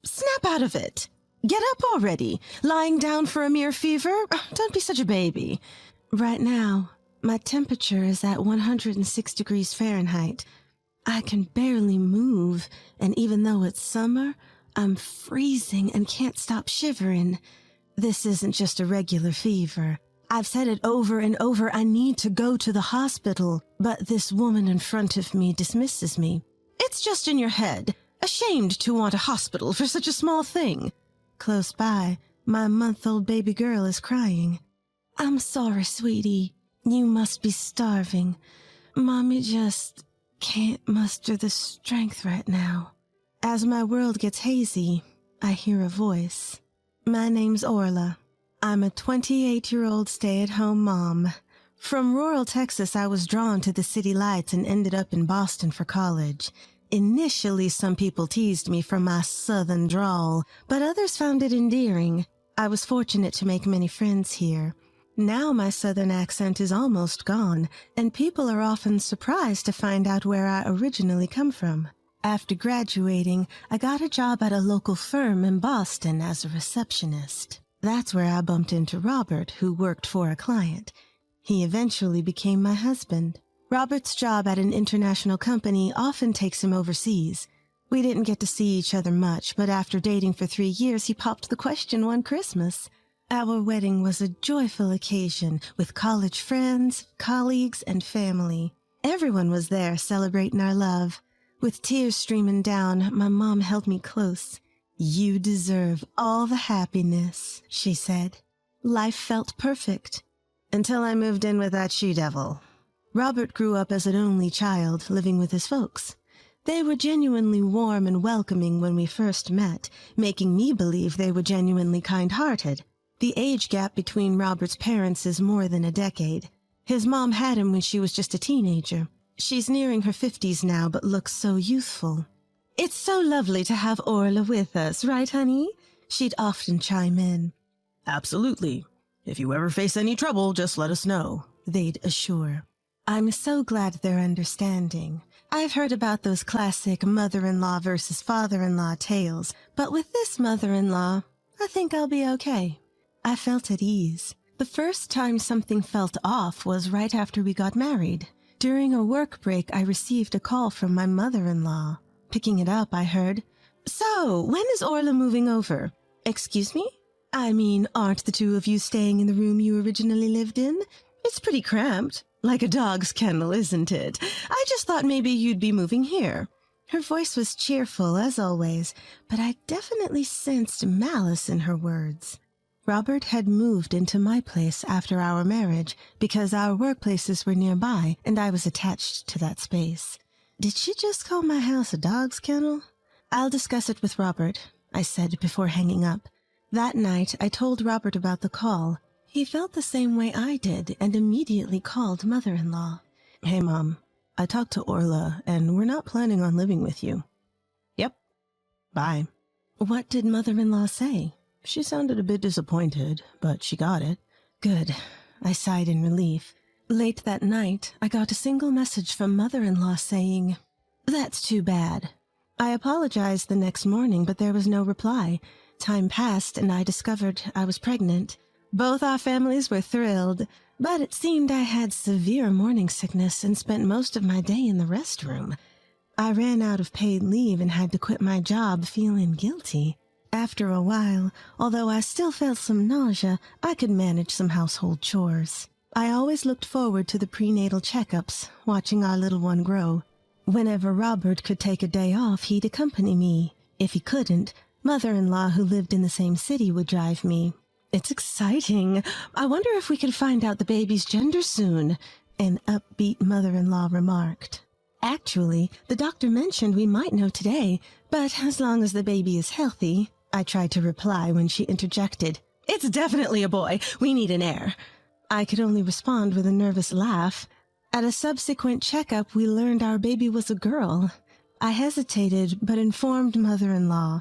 Snap out of it. Get up already. Lying down for a mere fever? Don't be such a baby. Right now, my temperature is at 106 degrees Fahrenheit. I can barely move, and even though it's summer, I'm freezing and can't stop shivering. This isn't just a regular fever. I've said it over and over, I need to go to the hospital, but this woman in front of me dismisses me. It's just in your head. Ashamed to want a hospital for such a small thing. Close by, my month-old baby girl is crying. I'm sorry, sweetie. You must be starving. Mommy just can't muster the strength right now. As my world gets hazy, I hear a voice. My name's Orla. I'm a 28-year-old stay-at-home mom. From rural Texas, I was drawn to the city lights and ended up in Boston for college. Initially, some people teased me for my southern drawl, but others found it endearing. I was fortunate to make many friends here. Now my southern accent is almost gone, and people are often surprised to find out where I originally come from. After graduating, I got a job at a local firm in Boston as a receptionist. That's where I bumped into Robert, who worked for a client. He eventually became my husband. Robert's job at an international company often takes him overseas. We didn't get to see each other much, but after dating for 3 years, he popped the question one Christmas. Our wedding was a joyful occasion with college friends, colleagues, and family. Everyone was there celebrating our love. With tears streaming down, my mom held me close. You deserve all the happiness, she said. Life felt perfect. Until I moved in with that she-devil. Robert grew up as an only child, living with his folks. They were genuinely warm and welcoming when we first met, making me believe they were genuinely kind-hearted. The age gap between Robert's parents is more than a decade. His mom had him when she was just a teenager. She's nearing her 50s now, but looks so youthful. It's so lovely to have Orla with us, right, honey? She'd often chime in. Absolutely. If you ever face any trouble, just let us know, they'd assure. I'm so glad they're understanding. I've heard about those classic mother-in-law versus father-in-law tales, but with this mother-in-law, I think I'll be okay. I felt at ease. The first time something felt off was right after we got married. During a work break, I received a call from my mother-in-law. Picking it up, I heard, So, when is Orla moving over? Excuse me? I mean, aren't the two of you staying in the room you originally lived in? It's pretty cramped. Like a dog's kennel, isn't it? I just thought maybe you'd be moving here. Her voice was cheerful, as always, but I definitely sensed malice in her words. Robert had moved into my place after our marriage because our workplaces were nearby and I was attached to that space. Did she just call my house a dog's kennel? I'll discuss it with Robert, I said before hanging up. That night, I told Robert about the call. He felt the same way I did and immediately called mother-in-law. Hey, Mom. I talked to Orla, and we're not planning on living with you. Yep. Bye. What did mother-in-law say? She sounded a bit disappointed, but she got it. Good. I sighed in relief. Late that night, I got a single message from mother-in-law saying, That's too bad. I apologized the next morning, but there was no reply. Time passed, and I discovered I was pregnant. Both our families were thrilled, but it seemed I had severe morning sickness and spent most of my day in the restroom. I ran out of paid leave and had to quit my job feeling guilty. After a while, although I still felt some nausea, I could manage some household chores. I always looked forward to the prenatal checkups, watching our little one grow. Whenever Robert could take a day off, he'd accompany me. If he couldn't, mother-in-law who lived in the same city would drive me. It's exciting. I wonder if we can find out the baby's gender soon, an upbeat mother-in-law remarked. Actually, the doctor mentioned we might know today, but as long as the baby is healthy, I tried to reply when she interjected. It's definitely a boy. We need an heir. I could only respond with a nervous laugh. At a subsequent checkup, we learned our baby was a girl. I hesitated, but informed mother-in-law.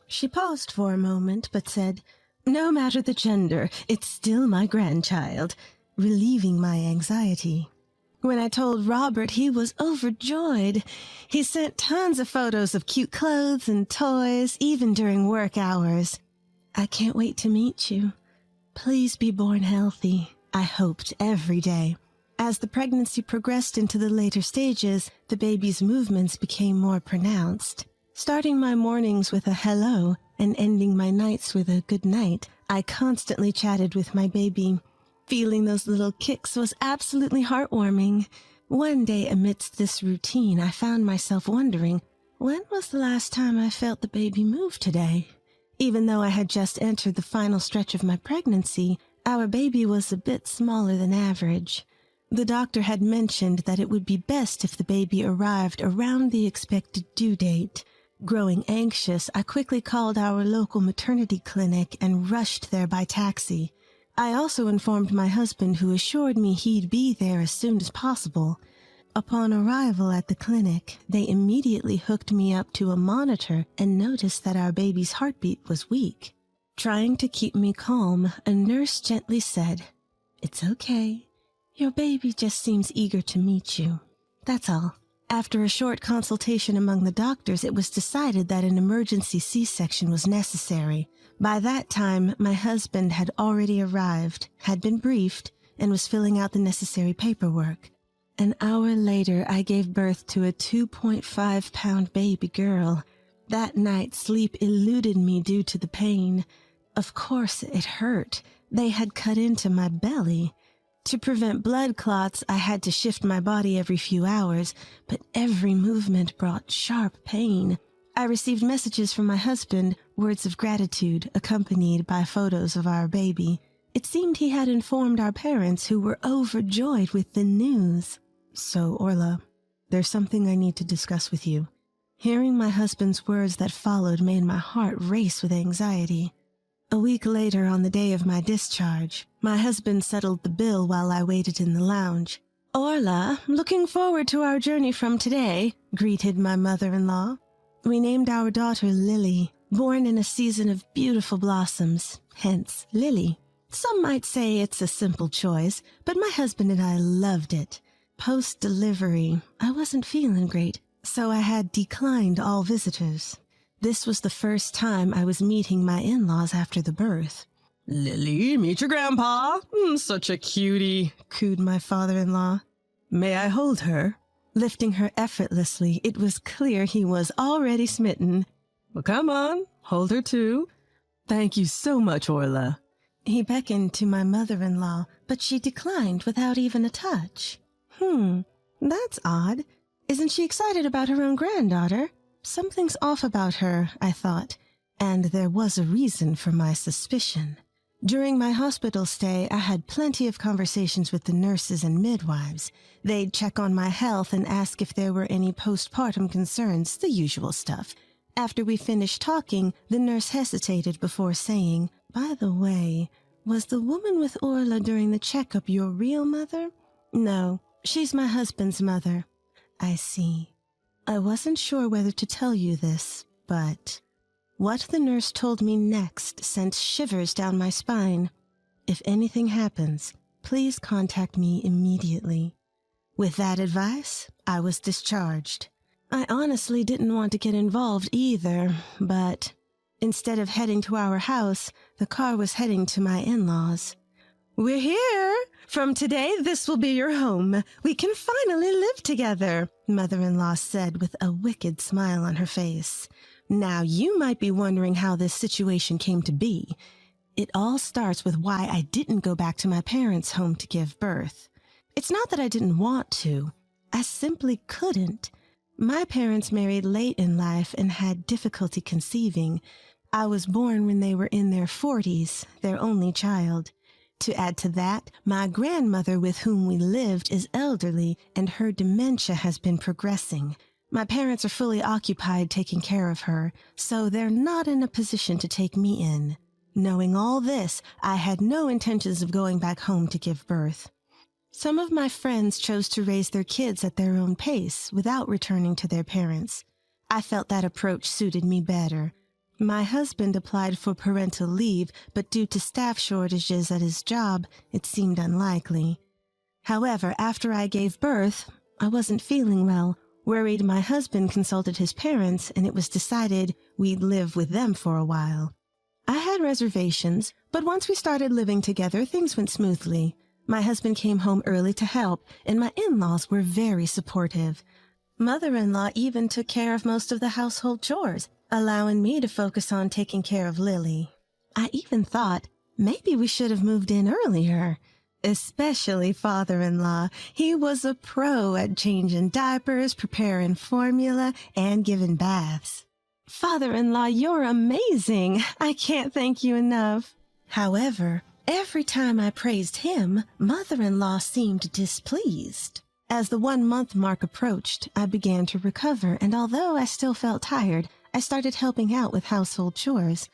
She paused for a moment, but said, No matter the gender, it's still my grandchild, relieving my anxiety. When I told Robert, he was overjoyed. He sent tons of photos of cute clothes and toys, even during work hours. I can't wait to meet you. Please be born healthy, I hoped every day. As the pregnancy progressed into the later stages, the baby's movements became more pronounced. Starting my mornings with a hello and ending my nights with a good night, I constantly chatted with my baby. Feeling those little kicks was absolutely heartwarming. One day amidst this routine, I found myself wondering, when was the last time I felt the baby move today? Even though I had just entered the final stretch of my pregnancy, our baby was a bit smaller than average. The doctor had mentioned that it would be best if the baby arrived around the expected due date. Growing anxious, I quickly called our local maternity clinic and rushed there by taxi. I also informed my husband, who assured me he'd be there as soon as possible. Upon arrival at the clinic, they immediately hooked me up to a monitor and noticed that our baby's heartbeat was weak. Trying to keep me calm, a nurse gently said, "It's okay. Your baby just seems eager to meet you. That's all." After a short consultation among the doctors, it was decided that an emergency C-section was necessary. By that time, my husband had already arrived, had been briefed, and was filling out the necessary paperwork. An hour later, I gave birth to a 2.5-pound baby girl. That night, sleep eluded me due to the pain. Of course, it hurt. They had cut into my belly. To prevent blood clots, I had to shift my body every few hours, but every movement brought sharp pain. I received messages from my husband, words of gratitude accompanied by photos of our baby. It seemed he had informed our parents, who were overjoyed with the news. "So, Orla, there's something I need to discuss with you." Hearing my husband's words that followed made my heart race with anxiety. A week later, on the day of my discharge, my husband settled the bill while I waited in the lounge. "Orla, looking forward to our journey from today," greeted my mother-in-law. We named our daughter Lily, born in a season of beautiful blossoms, hence Lily. Some might say it's a simple choice, but my husband and I loved it. Post-delivery, I wasn't feeling great, so I had declined all visitors. This was the first time I was meeting my in-laws after the birth. "Lily, meet your grandpa. Such a cutie," cooed my father-in-law. "May I hold her?" Lifting her effortlessly, it was clear he was already smitten. "Well, come on, hold her too." "Thank you so much, Orla." He beckoned to my mother-in-law, but she declined without even a touch. That's odd. Isn't she excited about her own granddaughter? Something's off about her, I thought, and there was a reason for my suspicion. During my hospital stay, I had plenty of conversations with the nurses and midwives. They'd check on my health and ask if there were any postpartum concerns, the usual stuff. After we finished talking, the nurse hesitated before saying, "By the way, was the woman with Orla during the checkup your real mother?" "No, she's my husband's mother." "I see. I wasn't sure whether to tell you this, but..." What the nurse told me next sent shivers down my spine. "If anything happens, please contact me immediately." With that advice, I was discharged. I honestly didn't want to get involved either, but instead of heading to our house, the car was heading to my in-laws. "We're here! From today, this will be your home. We can finally live together," mother-in-law said with a wicked smile on her face. Now, you might be wondering how this situation came to be. It all starts with why I didn't go back to my parents' home to give birth. It's not that I didn't want to. I simply couldn't. My parents married late in life and had difficulty conceiving. I was born when they were in their 40s, their only child. To add to that, my grandmother with whom we lived is elderly, and her dementia has been progressing. My parents are fully occupied taking care of her, so they're not in a position to take me in. Knowing all this, I had no intentions of going back home to give birth. Some of my friends chose to raise their kids at their own pace without returning to their parents. I felt that approach suited me better. My husband applied for parental leave, but due to staff shortages at his job, it seemed unlikely. However, after I gave birth, I wasn't feeling well. Worried, my husband consulted his parents, and it was decided we'd live with them for a while. I had reservations, but once we started living together, things went smoothly. My husband came home early to help, and my in-laws were very supportive. Mother-in-law even took care of most of the household chores, allowing me to focus on taking care of Lily. I even thought maybe we should have moved in earlier. Especially father-in-law. He was a pro at changing diapers, preparing formula, and giving baths. Father-in-law, you're amazing. I can't thank you enough. However, every time I praised him, mother-in-law seemed displeased. As the 1-month mark approached, I began to recover, and although I still felt tired, I started helping out with household chores.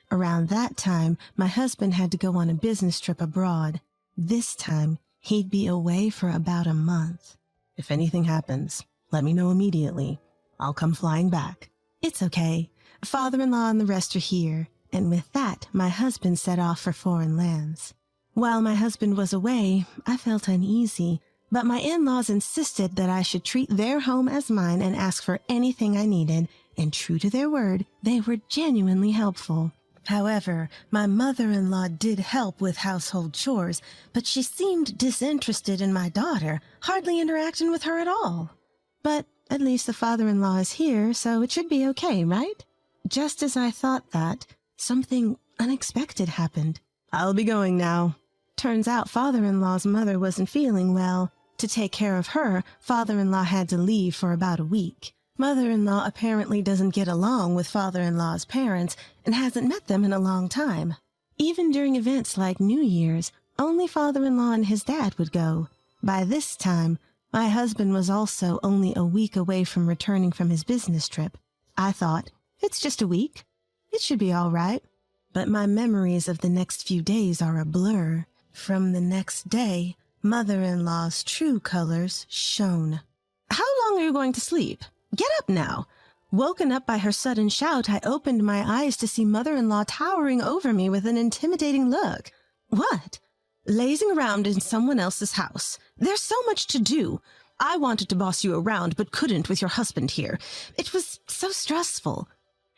Around that time, my husband had to go on a business trip abroad. This time, he'd be away for about a month. If anything happens, let me know immediately. I'll come flying back. It's okay. Father-in-law and the rest are here. And with that, my husband set off for foreign lands. While my husband was away, I felt uneasy, but my in-laws insisted that I should treat their home as mine and ask for anything I needed, and true to their word, they were genuinely helpful. However, my mother-in-law did help with household chores, but she seemed disinterested in my daughter, hardly interacting with her at all. But at least the father-in-law is here, so it should be okay, right? Just as I thought that, something unexpected happened. I'll be going now. Turns out father-in-law's mother wasn't feeling well. To take care of her, father-in-law had to leave for about a week. Mother-in-law apparently doesn't get along with father-in-law's parents and hasn't met them in a long time. Even during events like New Year's, only father-in-law and his dad would go. By this time, my husband was also only a week away from returning from his business trip. I thought, it's just a week. It should be all right. But my memories of the next few days are a blur. From the next day, mother-in-law's true colors shone. How long are you going to sleep? Get up now. Woken up by her sudden shout, I opened my eyes to see mother-in-law towering over me with an intimidating look. What? Lazing around in someone else's house. There's so much to do. I wanted to boss you around, but couldn't with your husband here. It was so stressful.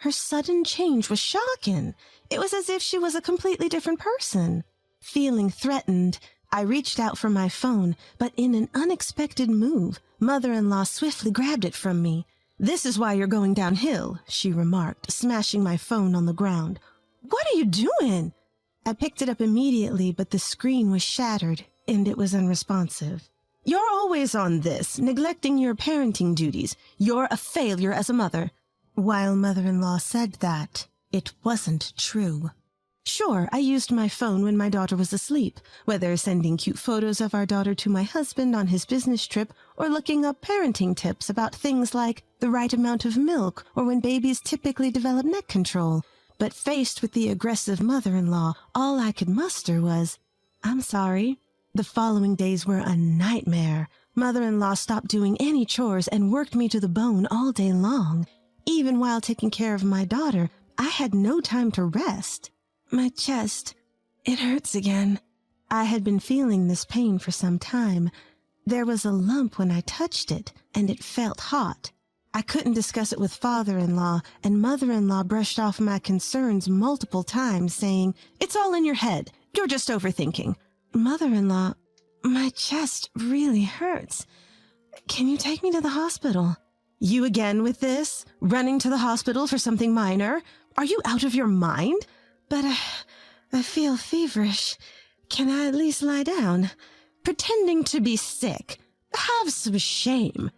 Her sudden change was shocking. It was as if she was a completely different person. Feeling threatened, I reached out for my phone, but in an unexpected move, mother-in-law swiftly grabbed it from me. "This is why you're going downhill," she remarked, smashing my phone on the ground. "What are you doing?" I picked it up immediately, but the screen was shattered, and it was unresponsive. "You're always on this, neglecting your parenting duties. You're a failure as a mother." While mother-in-law said that, it wasn't true. Sure, I used my phone when my daughter was asleep, whether sending cute photos of our daughter to my husband on his business trip or looking up parenting tips about things like the right amount of milk or when babies typically develop neck control. But faced with the aggressive mother-in-law, all I could muster was, "I'm sorry." The following days were a nightmare. Mother-in-law stopped doing any chores and worked me to the bone all day long. Even while taking care of my daughter, I had no time to rest. My chest, it hurts again. I had been feeling this pain for some time. There was a lump when I touched it, and it felt hot. I couldn't discuss it with father-in-law, and mother-in-law brushed off my concerns multiple times, saying, "It's all in your head. You're just overthinking." "Mother-in-law, my chest really hurts. Can you take me to the hospital?" "You again with this? Running to the hospital for something minor? Are you out of your mind?" "But I feel feverish. Can I at least lie down?" "Pretending to be sick. Have some shame."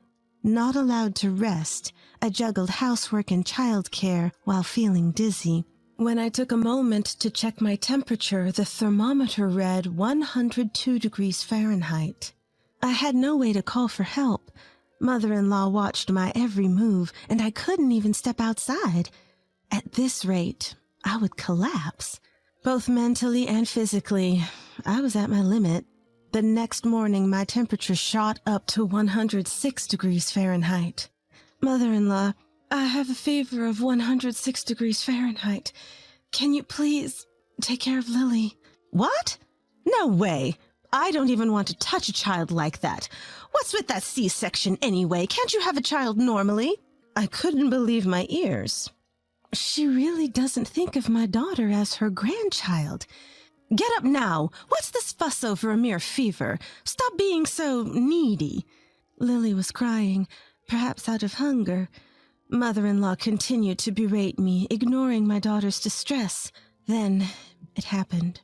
Not allowed to rest, I juggled housework and childcare while feeling dizzy. When I took a moment to check my temperature, the thermometer read 102 degrees Fahrenheit. I had no way to call for help. Mother-in-law watched my every move, and I couldn't even step outside. At this rate, I would collapse. Both mentally and physically, I was at my limit. The next morning, my temperature shot up to 106 degrees Fahrenheit. "Mother-in-law, I have a fever of 106 degrees Fahrenheit. Can you please take care of Lily?" "What? No way. I don't even want to touch a child like that. What's with that C-section anyway? Can't you have a child normally? I couldn't believe my ears. She really doesn't think of my daughter as her grandchild. Get up now. What's this fuss over a mere fever? Stop being so needy. Lily was crying, perhaps out of hunger. Mother-in-law continued to berate me, ignoring my daughter's distress. Then it happened.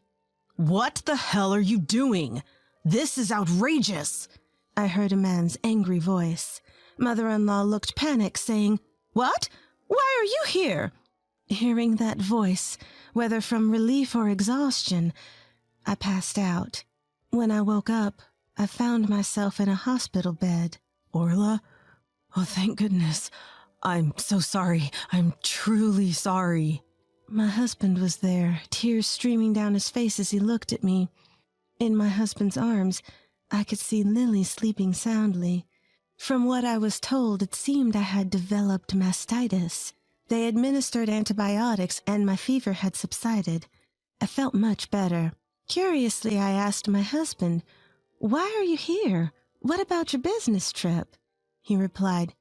What the hell are you doing? This is outrageous. I heard a man's angry voice. Mother-in-law looked panicked, saying, "What? Why are you here?" Hearing that voice, whether from relief or exhaustion, I passed out. When I woke up, I found myself in a hospital bed. Orla? Oh, thank goodness. I'm so sorry. I'm truly sorry. My husband was there, tears streaming down his face as he looked at me. In my husband's arms, I could see Lily sleeping soundly. From what I was told, it seemed I had developed mastitis. They administered antibiotics and my fever had subsided. I felt much better. Curiously, I asked my husband, "Why are you here? What about your business trip?" He replied,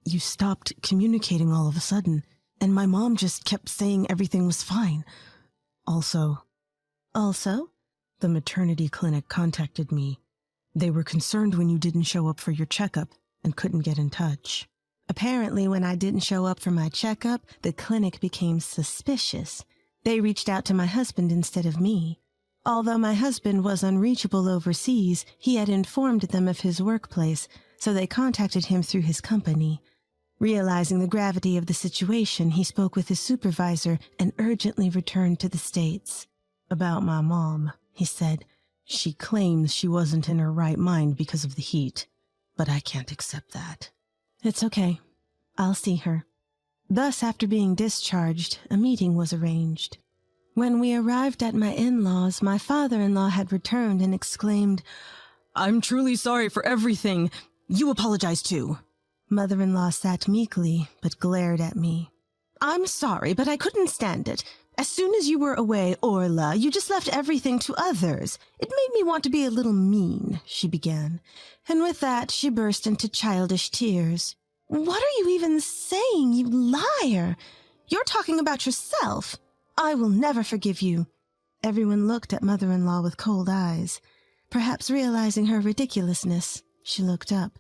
"You stopped communicating all of a sudden, and my mom just kept saying everything was fine. Also, the maternity clinic contacted me. They were concerned when you didn't show up for your checkup and couldn't get in touch." Apparently, when I didn't show up for my checkup, the clinic became suspicious. They reached out to my husband instead of me. Although my husband was unreachable overseas, he had informed them of his workplace, so they contacted him through his company. Realizing the gravity of the situation, he spoke with his supervisor and urgently returned to the States. "About my mom," he said. "She claims she wasn't in her right mind because of the heat, but I can't accept that." "It's okay. I'll see her." Thus, after being discharged, a meeting was arranged. When we arrived at my in-laws, my father-in-law had returned and exclaimed, "I'm truly sorry for everything. You apologize too." Mother-in-law sat meekly, but glared at me. "I'm sorry, but I couldn't stand it. As soon as you were away, Orla, you just left everything to others. It made me want to be a little mean," she began. And with that, she burst into childish tears. "What are you even saying, you liar? You're talking about yourself. I will never forgive you." Everyone looked at mother-in-law with cold eyes. Perhaps realizing her ridiculousness, she looked up.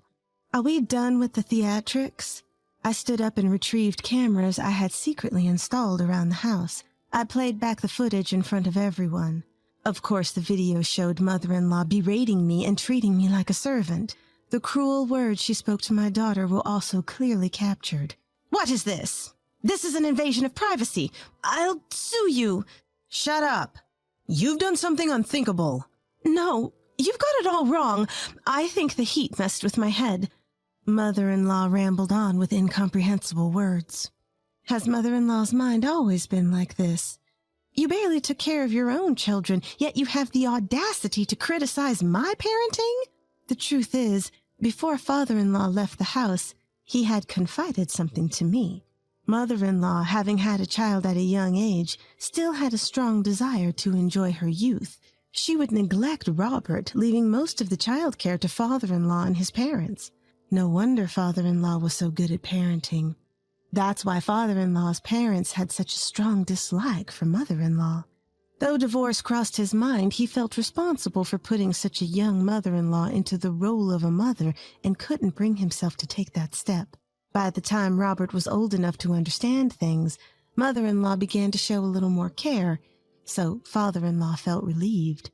"Are we done with the theatrics?" I stood up and retrieved cameras I had secretly installed around the house. I played back the footage in front of everyone. Of course, the video showed mother-in-law berating me and treating me like a servant. The cruel words she spoke to my daughter were also clearly captured. "What is this? This is an invasion of privacy. I'll sue you." "Shut up. You've done something unthinkable." "No, you've got it all wrong. I think the heat messed with my head." Mother-in-law rambled on with incomprehensible words. Has mother-in-law's mind always been like this? You barely took care of your own children, yet you have the audacity to criticize my parenting? The truth is, before father-in-law left the house, he had confided something to me. Mother-in-law, having had a child at a young age, still had a strong desire to enjoy her youth. She would neglect Robert, leaving most of the child care to father-in-law and his parents. No wonder father-in-law was so good at parenting. That's why father-in-law's parents had such a strong dislike for mother-in-law. Though divorce crossed his mind, he felt responsible for putting such a young mother-in-law into the role of a mother and couldn't bring himself to take that step. By the time Robert was old enough to understand things, mother-in-law began to show a little more care, so father-in-law felt relieved.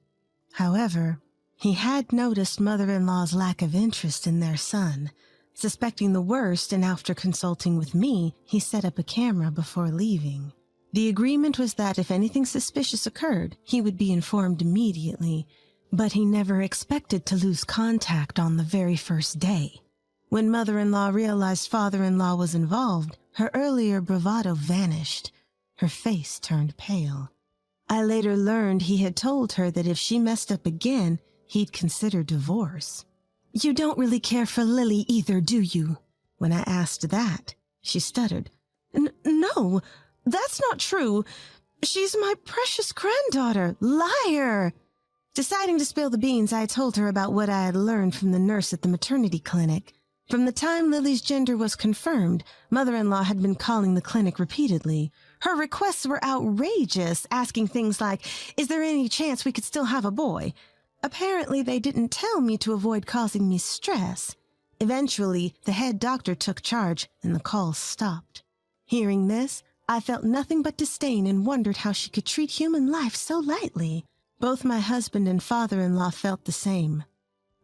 However, he had noticed mother-in-law's lack of interest in their son. Suspecting the worst, and after consulting with me, he set up a camera before leaving. The agreement was that if anything suspicious occurred, he would be informed immediately, but he never expected to lose contact on the very first day. When mother-in-law realized father-in-law was involved, her earlier bravado vanished. Her face turned pale. I later learned he had told her that if she messed up again, he'd consider divorce. "You don't really care for Lily either, do you?" When I asked that, she stuttered. No, that's not true. She's my precious granddaughter. Liar!" Deciding to spill the beans, I told her about what I had learned from the nurse at the maternity clinic. From the time Lily's gender was confirmed, mother-in-law had been calling the clinic repeatedly. Her requests were outrageous, asking things like, "Is there any chance we could still have a boy?" Apparently, they didn't tell me to avoid causing me stress. Eventually, the head doctor took charge, and the calls stopped. Hearing this, I felt nothing but disdain and wondered how she could treat human life so lightly. Both my husband and father-in-law felt the same.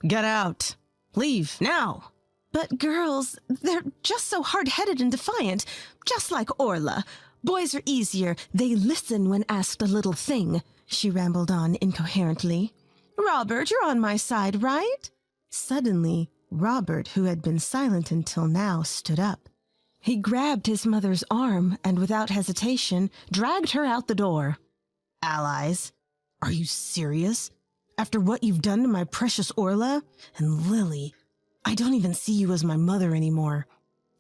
Get out. Leave, now. But girls, they're just so hard-headed and defiant, just like Orla. Boys are easier. They listen when asked a little thing, she rambled on incoherently. Robert, you're on my side, right? Suddenly, Robert, who had been silent until now, stood up. He grabbed his mother's arm and, without hesitation, dragged her out the door. Allies? Are you serious? After what you've done to my precious Orla? And Lily, I don't even see you as my mother anymore.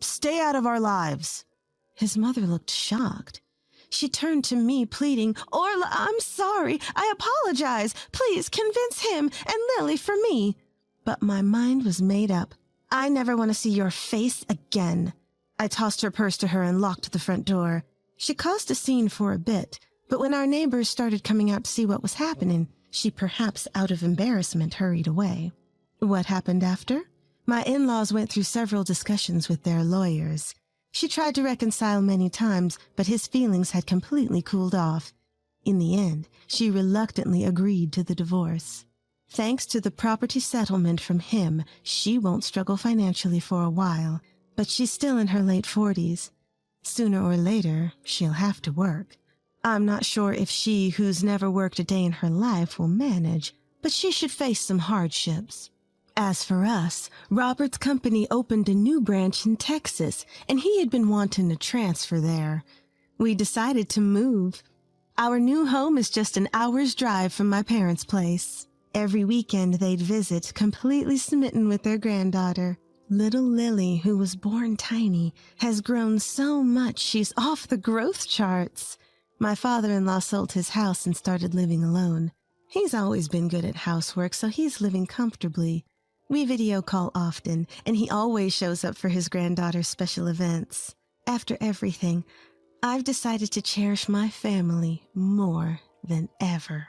Stay out of our lives. His mother looked shocked. She turned to me, pleading, Orla, I'm sorry. I apologize. Please convince him and Lily for me. But my mind was made up. I never want to see your face again. I tossed her purse to her and locked the front door. She caused a scene for a bit, but when our neighbors started coming out to see what was happening, she perhaps out of embarrassment hurried away. What happened after? My in-laws went through several discussions with their lawyers. She tried to reconcile many times, but his feelings had completely cooled off. In the end, she reluctantly agreed to the divorce. Thanks to the property settlement from him, she won't struggle financially for a while, but she's still in her late 40s. Sooner or later, she'll have to work. I'm not sure if she, who's never worked a day in her life, will manage, but she should face some hardships. As for us, Robert's company opened a new branch in Texas, and he had been wanting to transfer there. We decided to move. Our new home is just an hour's drive from my parents' place. Every weekend they'd visit, completely smitten with their granddaughter. Little Lily, who was born tiny, has grown so much she's off the growth charts. My father-in-law sold his house and started living alone. He's always been good at housework, so he's living comfortably. We video call often, and he always shows up for his granddaughter's special events. After everything, I've decided to cherish my family more than ever.